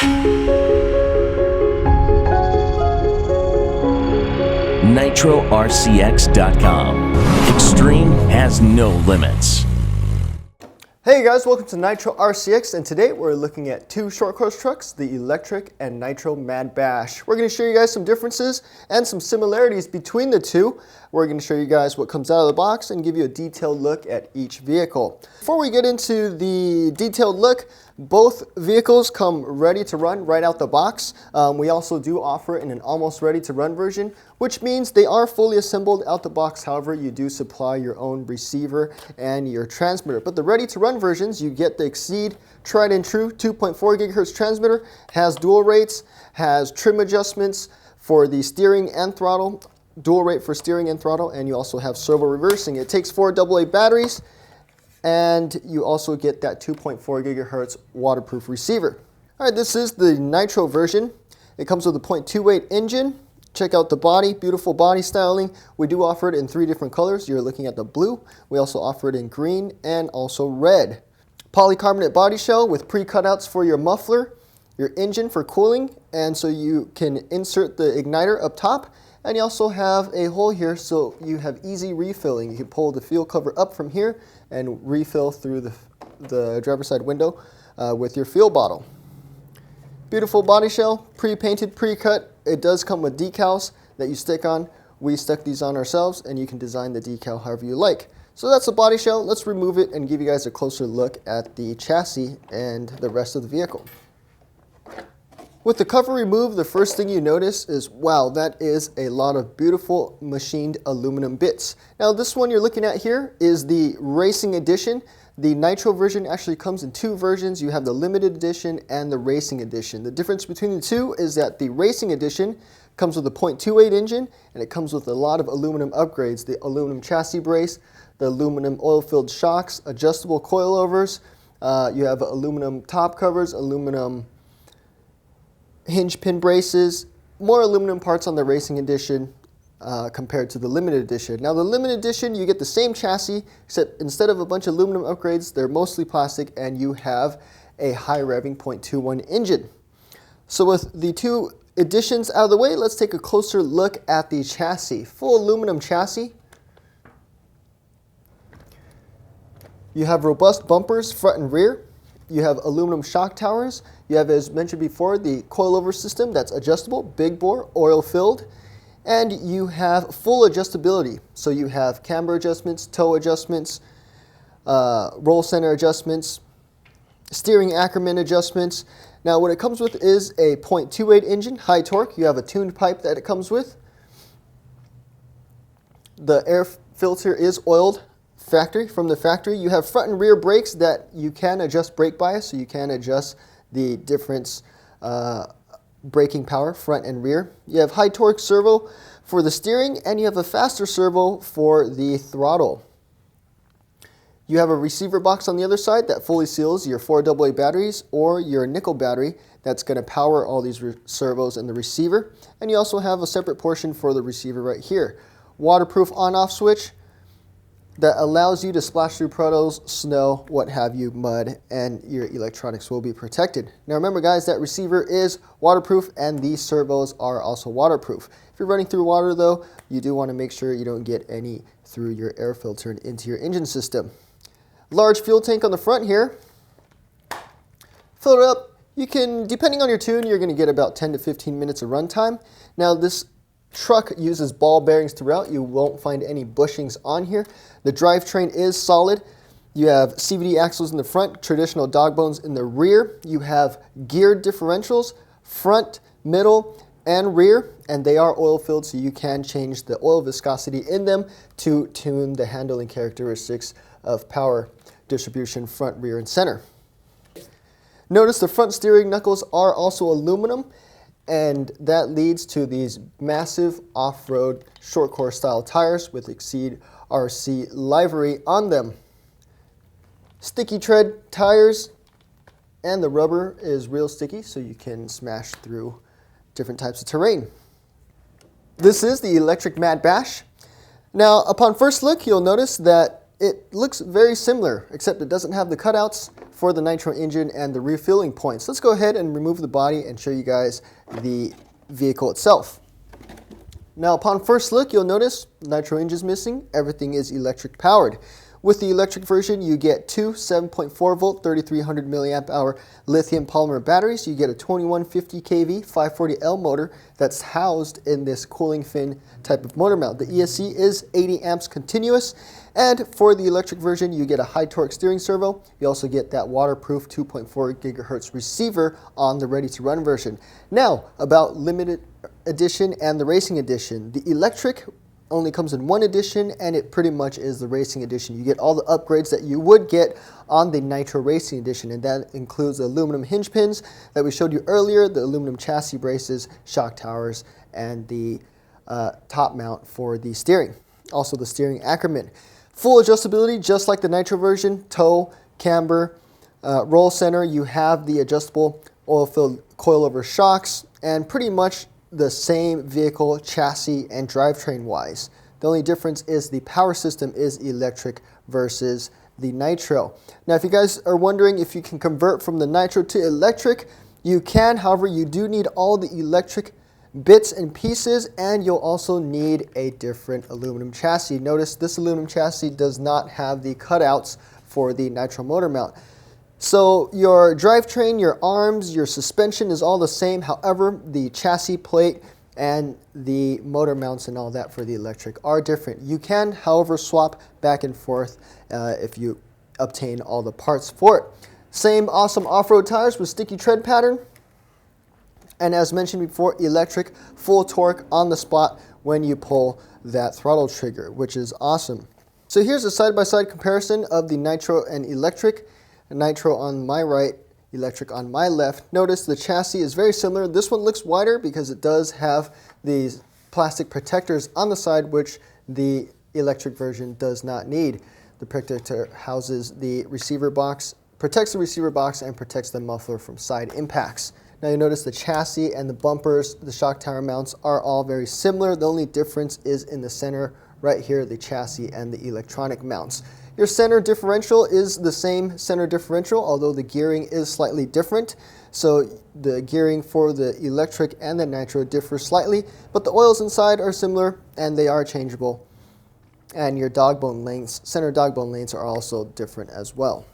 NitroRCX.com. Extreme has no limits. Hey guys, welcome to Nitro RCX, and today we're looking at two short course trucks, the electric and Nitro MadBash. We're going to show you guys some differences and some similarities between the two. We're going to show you guys what comes out of the box and give you a detailed look at each vehicle. Before we get into the detailed look, both vehicles come ready to run right out the box. We also do offer it in an almost ready to run version, which means they are fully assembled out the box. However, you do supply your own receiver and your transmitter. But the ready to run versions, you get the Exceed tried and true 2.4 gigahertz transmitter, has dual rates, has trim adjustments for the steering and throttle, dual rate for steering and throttle, and you also have servo reversing. It takes 4 AA batteries, and you also get that 2.4 gigahertz waterproof receiver. All right, this is the Nitro version. It comes with a 0.28 engine. Check out the body, beautiful body styling. We do offer it in 3 different colors. You're looking at the blue. We also offer it in green and also red. Polycarbonate body shell with pre-cutouts for your muffler, your engine for cooling, and so you can insert the igniter up top. And you also have a hole here so you have easy refilling. You can pull the fuel cover up from here and refill through the driver's side window with your fuel bottle. Beautiful body shell, pre-painted, pre-cut. It does come with decals that you stick on. We stuck these on ourselves, and you can design the decal however you like. So that's the body shell. Let's remove it and give you guys a closer look at the chassis and the rest of the vehicle. With the cover removed, the first thing you notice is, wow, that is a lot of beautiful machined aluminum bits. Now this one you're looking at here is the Racing Edition. The Nitro version actually comes in 2 versions. You have the Limited Edition and the Racing Edition. The difference between the two is that the Racing Edition comes with a 0.28 engine, and it comes with a lot of aluminum upgrades. The aluminum chassis brace, the aluminum oil-filled shocks, adjustable coilovers, you have aluminum top covers, aluminum hinge pin braces, more aluminum parts on the Racing Edition compared to the Limited Edition. Now the Limited Edition, you get the same chassis, except instead of a bunch of aluminum upgrades, they're mostly plastic, and you have a high revving 0.21 engine. So with the 2 editions out of the way, let's take a closer look at the chassis. Full aluminum chassis. You have robust bumpers front and rear. You have aluminum shock towers. You have, as mentioned before, the coilover system that's adjustable, big bore, oil filled, and you have full adjustability. So you have camber adjustments, toe adjustments, roll center adjustments, steering Ackerman adjustments. Now what it comes with is a 0.28 engine, high torque. You have a tuned pipe that it comes with. The air filter is oiled from the factory. You have front and rear brakes that you can adjust brake bias, so you can adjust the difference braking power front and rear. You have high torque servo for the steering, and you have a faster servo for the throttle. You have a receiver box on the other side that fully seals your 4 AA batteries or your nickel battery that's going to power all these servos and the receiver. And you also have a separate portion for the receiver right here. Waterproof on-off switch that allows you to splash through puddles, snow, what have you, mud, and your electronics will be protected. Now remember guys, that receiver is waterproof and these servos are also waterproof. If you're running through water though, you do want to make sure you don't get any through your air filter and into your engine system. Large fuel tank on the front here. Fill it up. You can, depending on your tune, you're going to get about 10 to 15 minutes of runtime. Now this truck uses ball bearings throughout. You won't find any bushings on here. The drivetrain is solid. You have CVT axles in the front, traditional dog bones in the rear. You have geared differentials, front, middle, and rear, and they are oil filled, so you can change the oil viscosity in them to tune the handling characteristics of power distribution front, rear, and center. Notice the front steering knuckles are also aluminum, and that leads to these massive off-road short course style tires with Exceed RC livery on them. Sticky tread tires, and the rubber is real sticky, so you can smash through different types of terrain. This is the electric MadBash. Now upon first look, you'll notice that it looks very similar, except it doesn't have the cutouts for the Nitro engine and the refueling points. Let's go ahead and remove the body and show you guys the vehicle itself. Now, upon first look, you'll notice Nitro engine is missing. Everything is electric powered. With the electric version, you get two 7.4 volt, 3300 milliamp hour lithium polymer batteries. You get a 2150 kV 540L motor that's housed in this cooling fin type of motor mount. The ESC is 80 amps continuous. And for the electric version, you get a high torque steering servo. You also get that waterproof 2.4 gigahertz receiver on the ready to run version. Now, about limited edition and the racing edition. The electric only comes in one edition, and it pretty much is the racing edition. You get all the upgrades that you would get on the Nitro Racing Edition, and that includes the aluminum hinge pins that we showed you earlier, the aluminum chassis braces, shock towers, and the top mount for the steering. Also the steering Ackerman. Full adjustability, just like the Nitro version, tow, camber, roll center. You have the adjustable oil-filled coilover shocks, and pretty much the same vehicle chassis and drivetrain wise. The only difference is the power system is electric versus the Nitro. Now, if you guys are wondering if you can convert from the Nitro to electric, you can. However, you do need all the electric bits and pieces, and you'll also need a different aluminum chassis. Notice this aluminum chassis does not have the cutouts for the Nitro motor mount. So your drivetrain, your arms, your suspension is all the same. However, the chassis plate and the motor mounts and all that for the electric are different. You can, however, swap back and forth if you obtain all the parts for it. Same awesome off-road tires with sticky tread pattern. And as mentioned before, electric, full torque on the spot when you pull that throttle trigger, which is awesome. So here's a side-by-side comparison of the Nitro and electric. Nitro on my right, electric on my left. Notice the chassis is very similar. This one looks wider because it does have these plastic protectors on the side, which the electric version does not need. The protector houses the receiver box, protects the receiver box, and protects the muffler from side impacts. Now you notice the chassis and the bumpers, the shock tower mounts are all very similar. The only difference is in the center right here, the chassis and the electronic mounts. Your center differential is the same center differential, although the gearing is slightly different. So the gearing for the electric and the Nitro differ slightly, but the oils inside are similar and they are changeable. And your dog bone lengths, center dog bone lengths are also different as well.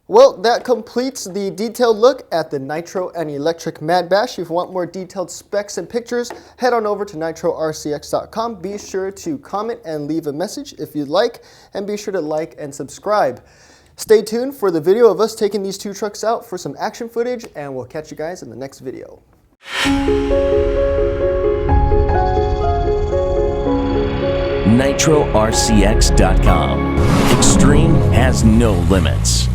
Well, that completes the detailed look at the Nitro and electric MadBash. If you want more detailed specs and pictures, head on over to nitrorcx.com. Be sure to comment and leave a message if you'd like, and be sure to like and subscribe. Stay tuned for the video of us taking these two trucks out for some action footage, and we'll catch you guys in the next video. nitrorcx.com. Extreme has no limits.